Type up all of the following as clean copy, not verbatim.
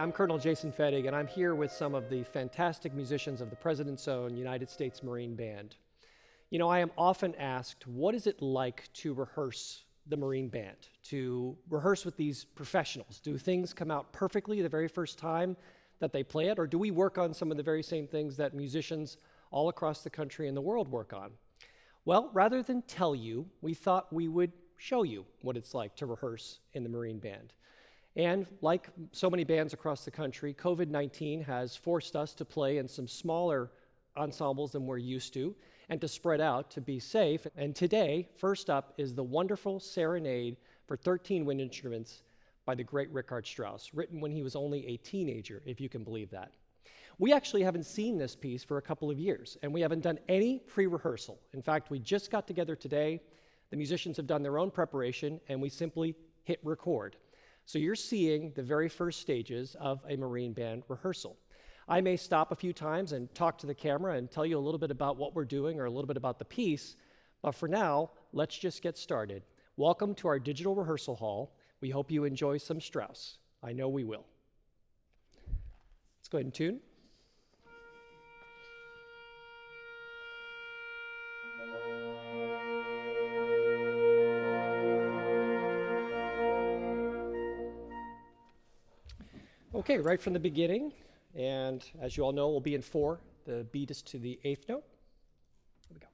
I'm Colonel Jason Fettig, and I'm here with some of the fantastic musicians of the President's Own United States Marine Band. You know, I am often asked, what is it like to rehearse the Marine Band, to rehearse with these professionals? Do things come out perfectly the very first time that they play it, or do we work on some of the very same things that musicians all across the country and the world work on? Well, rather than tell you, we thought we would show you what it's like to rehearse in the Marine Band. And like so many bands across the country, COVID-19 has forced us to play in some smaller ensembles than we're used to and to spread out to be safe. And today, first up is the wonderful Serenade for 13 wind instruments by the great Richard Strauss, written when he was only a teenager, if you can believe that. We actually haven't seen this piece for a couple of years, and we haven't done any pre-rehearsal. In fact, we just got together today. The musicians have done their own preparation, and we simply hit record. So you're seeing the very first stages of a Marine Band rehearsal. I may stop a few times and talk to the camera and tell you a little bit about what we're doing or a little bit about the piece, but for now, let's just get started. Welcome to our digital rehearsal hall. We hope you enjoy some Strauss. I know we will. Let's go ahead and tune. Okay, right from the beginning, and as you all know, we'll be in 4. The beat is to the 8th note. Here we go.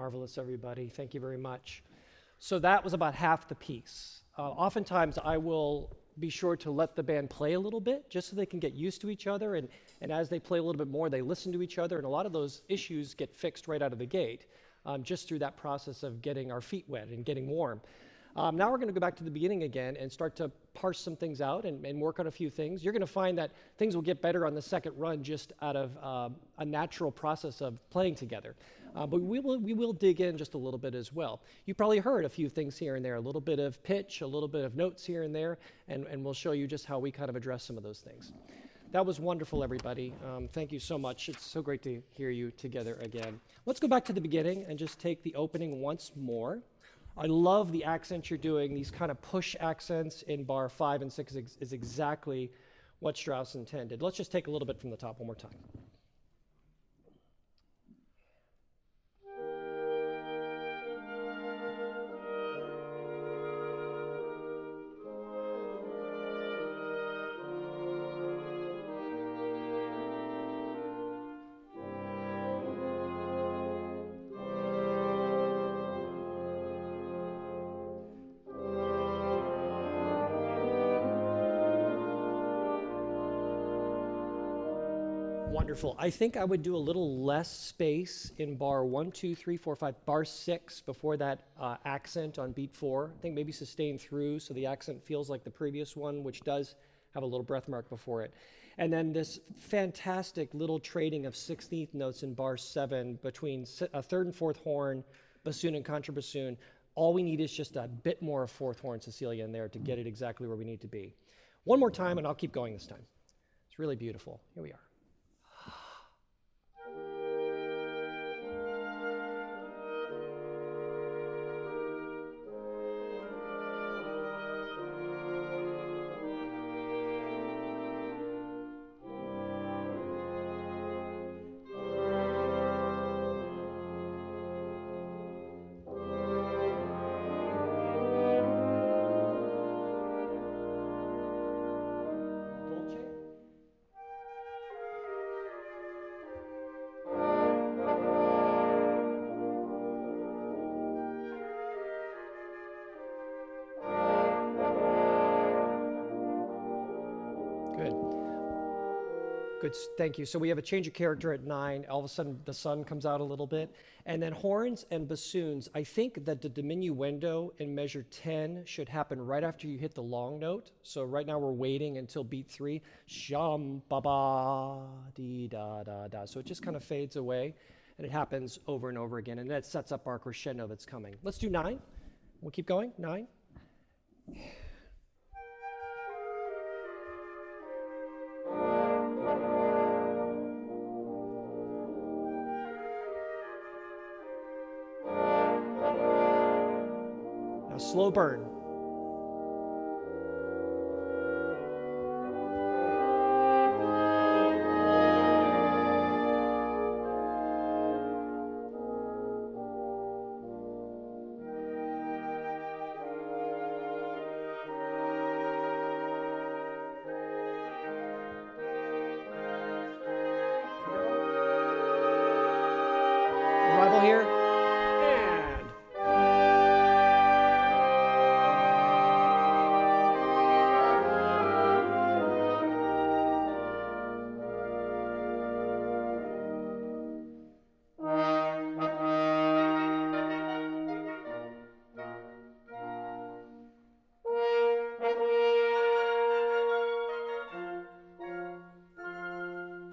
Marvelous, everybody. Thank you very much. So that was about half the piece. Oftentimes, I will be sure to let the band play a little bit, just so they can get used to each other, and as they play a little bit more, they listen to each other, and a lot of those issues get fixed right out of the gate, just through that process of getting our feet wet and getting warm. Now we're going to go back to the beginning again and start to parse some things out and work on a few things. You're going to find that things will get better on the second run just out of a natural process of playing together. But we will dig in just a little bit as well. You probably heard a few things here and there, a little bit of pitch, a little bit of notes here and there, and we'll show you just how we kind of address some of those things. That was wonderful, everybody. Thank you so much. It's so great to hear you together again. Let's go back to the beginning and just take the opening once more. I love the accents you're doing. These kind of push accents in bar 5 and 6 is exactly what Strauss intended. Let's just take a little bit from the top one more time. Wonderful. I think I would do a little less space in bar 1, 2, 3, 4, 5, bar 6 before that accent on beat 4. I think maybe sustain through so the accent feels like the previous one, which does have a little breath mark before it. And then this fantastic little trading of 16th notes in bar 7 between a third and fourth horn, bassoon and contrabassoon. All we need is just a bit more of fourth horn Cecilia in there to get it exactly where we need to be. One more time, and I'll keep going this time. It's really beautiful. Here we are. Good, thank you. So we have a change of character at 9. All of a sudden, the sun comes out a little bit. And then horns and bassoons. I think that the diminuendo in measure 10 should happen right after you hit the long note. So right now we're waiting until beat 3. Sham, ba, ba, dee, da, da, da. So it just kind of fades away. And it happens over and over again. And that sets up our crescendo that's coming. Let's do 9. We'll keep going. 9. Slow burn. Arrival here.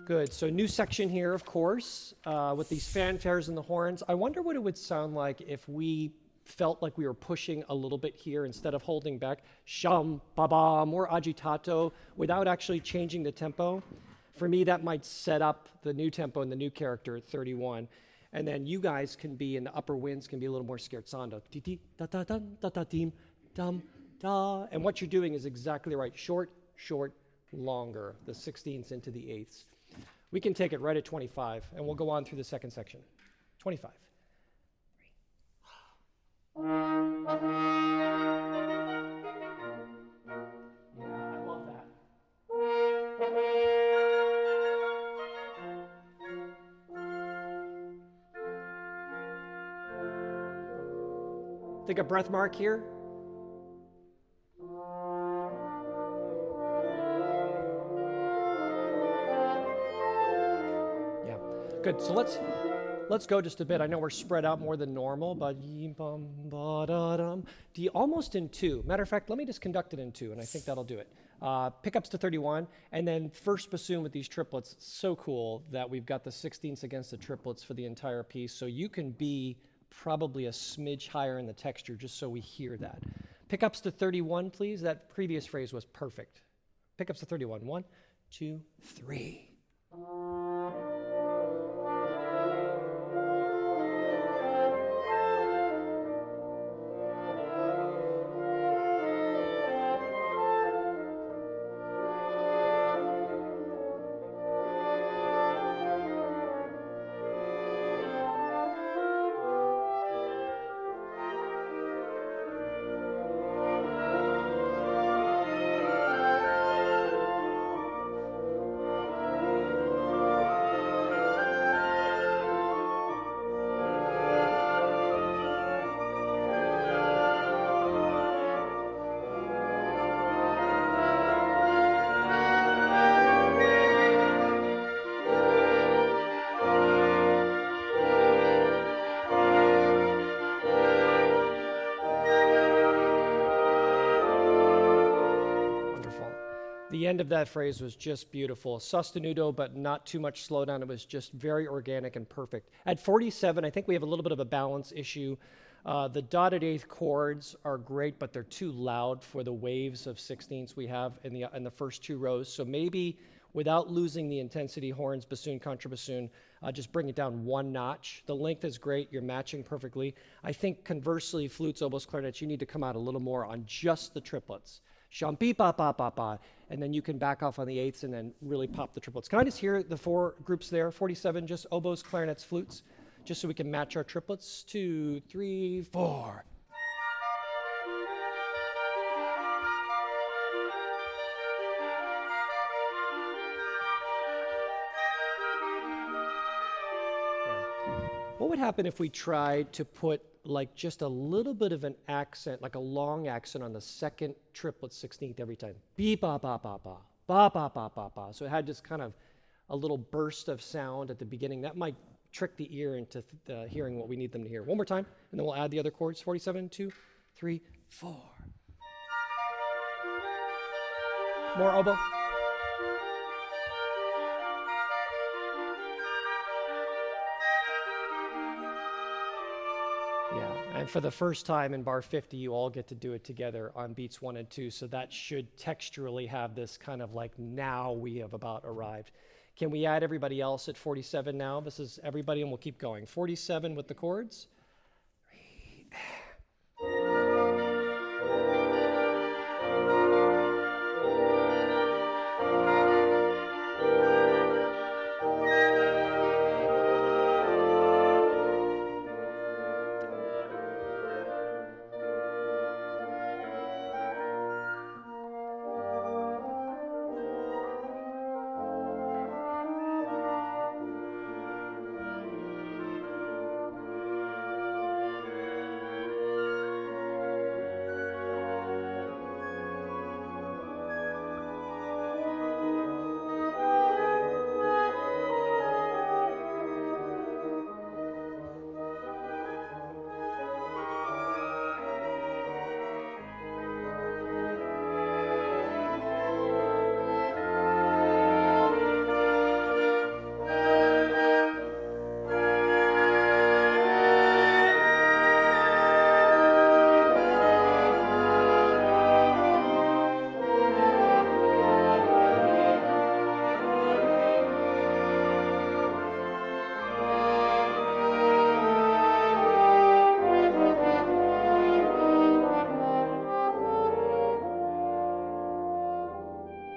Good. So new section here, of course, with these fanfares and the horns. I wonder what it would sound like if we felt like we were pushing a little bit here instead of holding back. Sham, ba, ba, more agitato without actually changing the tempo. For me, that might set up the new tempo and the new character at 31. And then you guys can be in the upper winds, can be a little more scherzando. Ti, da, da, dun, da, da, dim, dum, da. And what you're doing is exactly right. Short, short, longer. The 16ths into the 8ths. We can take it right at 25, and we'll go on through the second section. 25. Yeah, I love that. Think a breath mark here. Yeah, good. So let's go just a bit. I know we're spread out more than normal, but almost in two. Matter of fact, let me just conduct it in two, and I think that'll do it. Pickups to 31, and then first bassoon with these triplets. So cool that we've got the 16ths against the triplets for the entire piece, so you can be probably a smidge higher in the texture just so we hear that. Pickups to 31, please. That previous phrase was perfect. Pickups to 31. 1, 2, 3. The end of that phrase was just beautiful. Sostenuto, but not too much slowdown. It was just very organic and perfect. At 47, I think we have a little bit of a balance issue. The dotted eighth chords are great, but they're too loud for the waves of 16ths we have in the first two rows. So maybe without losing the intensity, horns, bassoon, contrabassoon, just bring it down one notch. The length is great. You're matching perfectly. I think conversely, flutes, oboes, clarinets, you need to come out a little more on just the triplets. Shampi pa pa pa pa, and then you can back off on the eighths and then really pop the triplets. Can I just hear the four groups there? 47, just oboes, clarinets, flutes, just so we can match our triplets. 2, 3, 4. What would happen if we tried to put like just a little bit of an accent, like a long accent on the second triplet 16th every time? Be ba ba ba ba, ba ba ba ba ba. So it had just kind of a little burst of sound at the beginning. That might trick the ear into hearing what we need them to hear. One more time, and then we'll add the other chords. 47, 2, 3, 4. More oboe. Yeah, and for the first time in bar 50, you all get to do it together on beats 1 and 2, so that should texturally have this kind of like, now we have about arrived. Can we add everybody else at 47 now? This is everybody, and we'll keep going. 47 with the chords.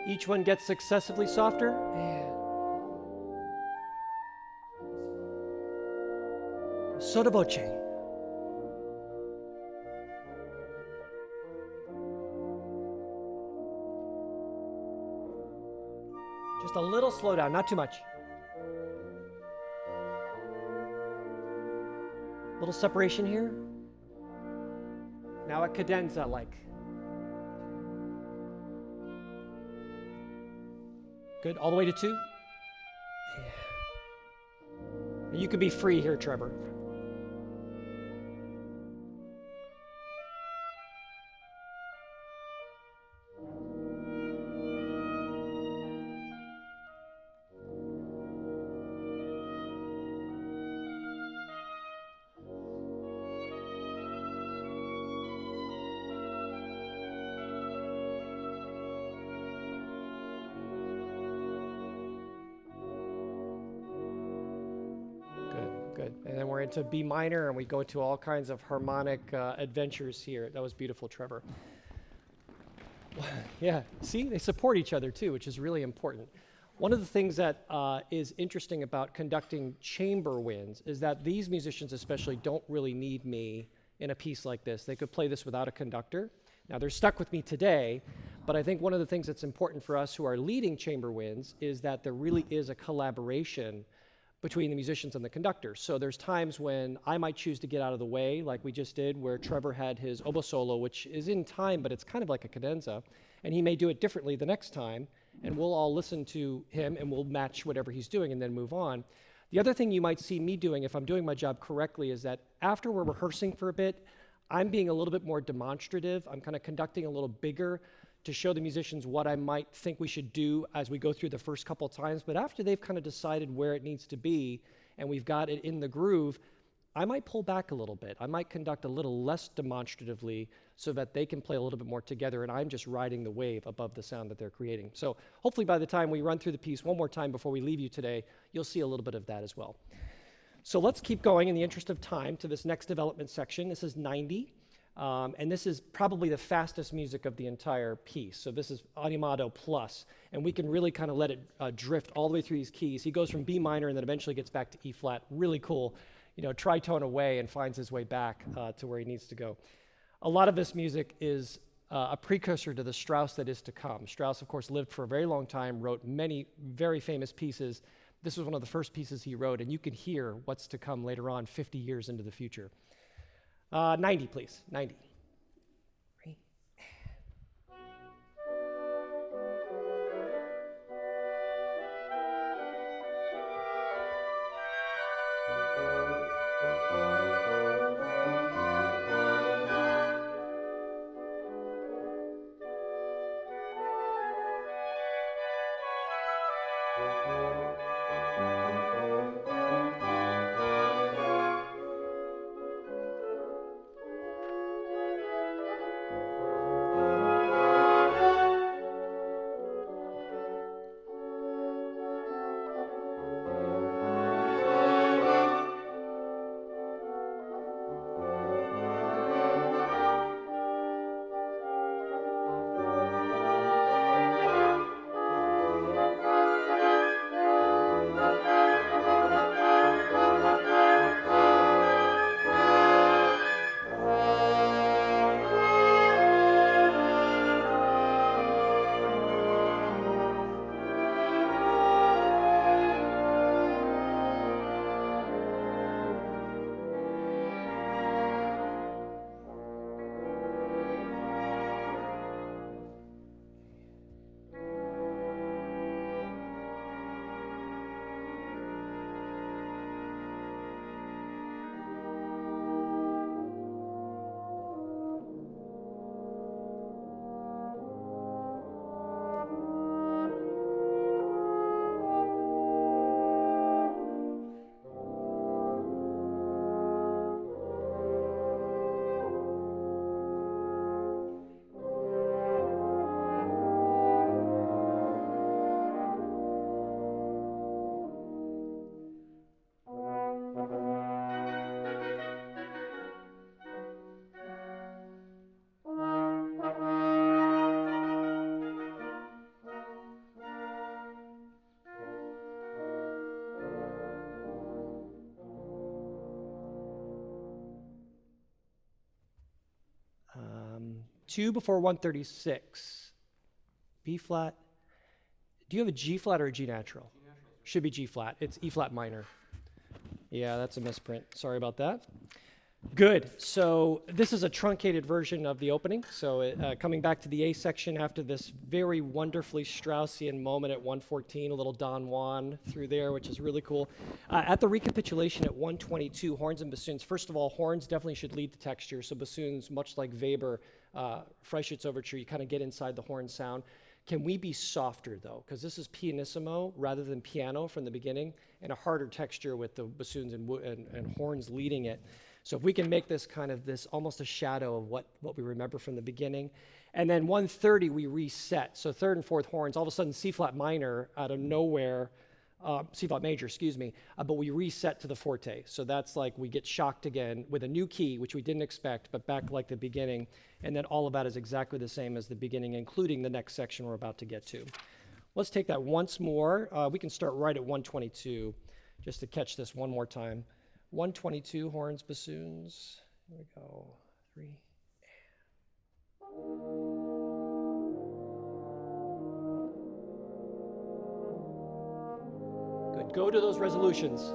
Each one gets successively softer. Sotto voce. Just a little slowdown, not too much. Little separation here. Now a cadenza like. Good, all the way to 2. Yeah. You can be free here, Trevor. Good. And then we're into B minor, and we go into all kinds of harmonic adventures here. That was beautiful, Trevor. Yeah, see, they support each other too, which is really important. One of the things that is interesting about conducting chamber winds is that these musicians especially don't really need me in a piece like this. They could play this without a conductor. Now, they're stuck with me today, but I think one of the things that's important for us who are leading chamber winds is that there really is a collaboration between the musicians and the conductor. So there's times when I might choose to get out of the way, like we just did, where Trevor had his oboe solo, which is in time, but it's kind of like a cadenza, and he may do it differently the next time, and we'll all listen to him, and we'll match whatever he's doing and then move on. The other thing you might see me doing, if I'm doing my job correctly, is that after we're rehearsing for a bit, I'm being a little bit more demonstrative. I'm kind of conducting a little bigger to show the musicians what I might think we should do as we go through the first couple times. But after they've kind of decided where it needs to be and we've got it in the groove, I might pull back a little bit. I might conduct a little less demonstratively so that they can play a little bit more together and I'm just riding the wave above the sound that they're creating. So hopefully by the time we run through the piece one more time before we leave you today, you'll see a little bit of that as well. So let's keep going in the interest of time to this next development section. This is 90. And this is probably the fastest music of the entire piece. So this is animato plus, and we can really kind of let it drift all the way through these keys. He goes from B minor and then eventually gets back to E flat. Really cool, tritone away and finds his way back to where he needs to go. A lot of this music is a precursor to the Strauss that is to come. Strauss, of course, lived for a very long time, wrote many very famous pieces. This was one of the first pieces he wrote, and you can hear what's to come later on, 50 years into the future. 90, please. 90. Ready? Two before 136. B flat. Do you have a G flat or a G natural? G natural. Should be G flat. It's E flat minor. Yeah, that's a misprint. Sorry about that. Good. So this is a truncated version of the opening. So coming back to the A section after this very wonderfully Straussian moment at 114, a little Don Juan through there, which is really cool. At the recapitulation at 122, horns and bassoons. First of all, horns definitely should lead the texture. So bassoons, much like Weber, Freischütz Overture, you kind of get inside the horn sound. Can we be softer though? Because this is pianissimo rather than piano from the beginning, and a harder texture with the bassoons and horns leading it. So if we can make this kind of this almost a shadow of what we remember from the beginning. And then 130 we reset. So third and fourth horns, all of a sudden C flat minor out of nowhere, C flat major, excuse me, but we reset to the forte. So that's like we get shocked again with a new key, which we didn't expect, but back like the beginning. And then all of that is exactly the same as the beginning, including the next section we're about to get to. Let's take that once more. We can start right at 122 just to catch this one more time. 122 horns, bassoons. Here we go. 3. Good. Go to those resolutions.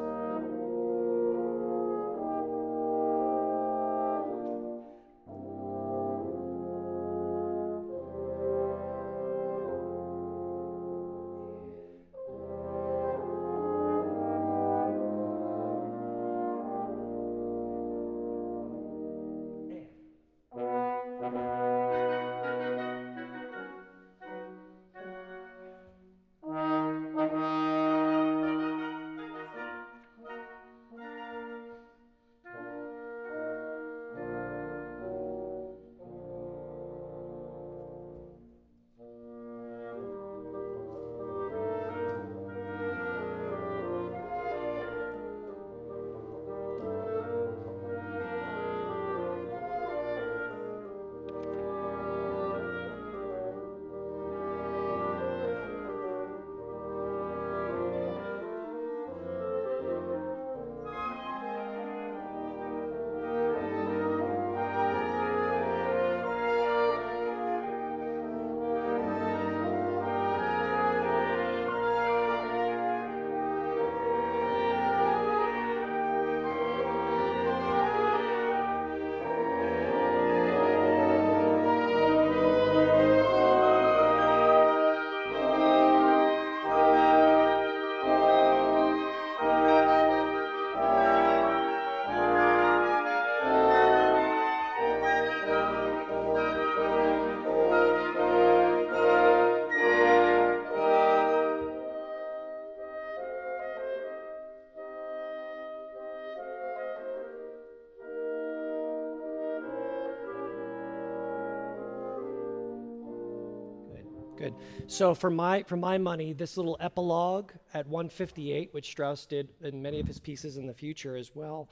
Good. So for my money, this little epilogue at 158, which Strauss did in many of his pieces in the future as well,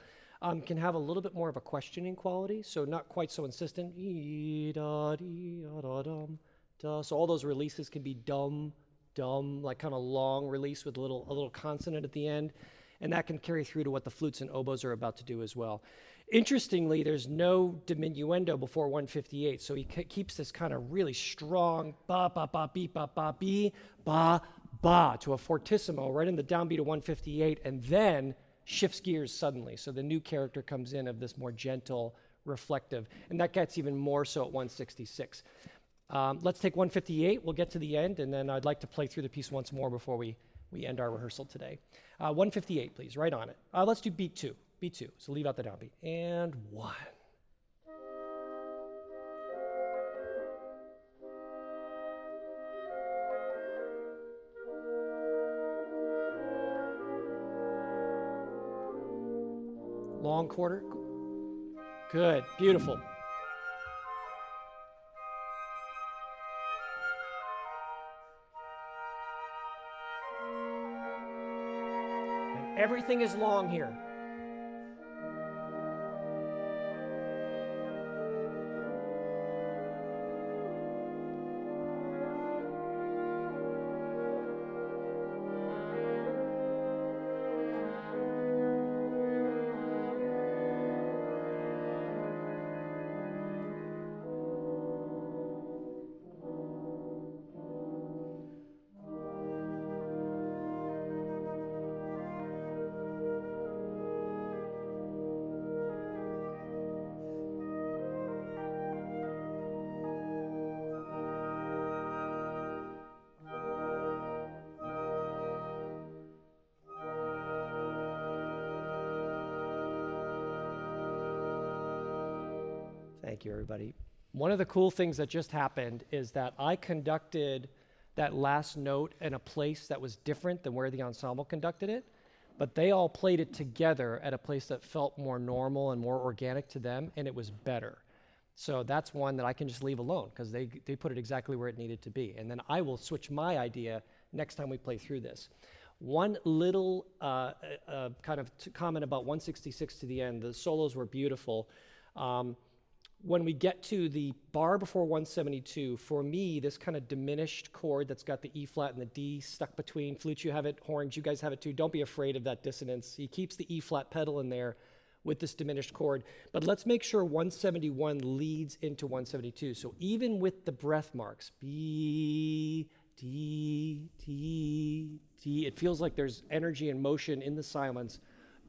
can have a little bit more of a questioning quality. So not quite so insistent. So all those releases can be dum, like kind of long release with a little consonant at the end, and that can carry through to what the flutes and oboes are about to do as well. Interestingly, there's no diminuendo before 158, so he keeps this kind of really strong ba ba ba beep ba ba be ba ba to a fortissimo right in the downbeat of 158, and then shifts gears suddenly. So the new character comes in of this more gentle, reflective, and that gets even more so at 166. Let's take 158. We'll get to the end, and then I'd like to play through the piece once more before we end our rehearsal today. 158, please, right on it. Let's do beat 2. Beat 2, so leave out the downbeat. And 1. Long quarter. Good, beautiful. And everything is long here. Thank you, everybody. One of the cool things that just happened is that I conducted that last note in a place that was different than where the ensemble conducted it, but they all played it together at a place that felt more normal and more organic to them, and it was better. So that's one that I can just leave alone because they put it exactly where it needed to be. And then I will switch my idea next time we play through this. One little kind of comment about 166 to the end, the solos were beautiful. When we get to the bar before 172, for me, this kind of diminished chord that's got the E flat and the D stuck between, flutes, you have it, horns, you guys have it too. Don't be afraid of that dissonance. He keeps the E flat pedal in there with this diminished chord. But let's make sure 171 leads into 172. So even with the breath marks, B, D, T, T, it feels like there's energy and motion in the silence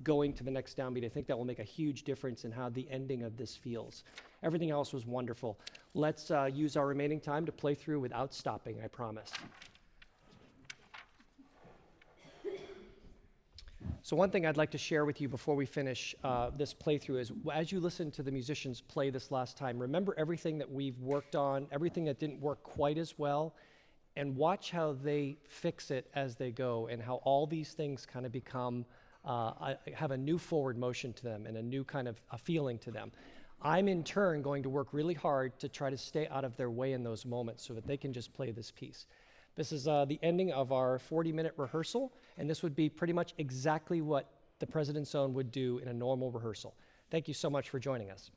going to the next downbeat. I think that will make a huge difference in how the ending of this feels. Everything else was wonderful. Let's use our remaining time to play through without stopping, I promise. So one thing I'd like to share with you before we finish this playthrough is, as you listen to the musicians play this last time, remember everything that we've worked on, everything that didn't work quite as well, and watch how they fix it as they go, and how all these things kind of become, have a new forward motion to them and a new kind of a feeling to them. I'm in turn going to work really hard to try to stay out of their way in those moments so that they can just play this piece. This is the ending of our 40-minute rehearsal, and this would be pretty much exactly what the President's Own would do in a normal rehearsal. Thank you so much for joining us.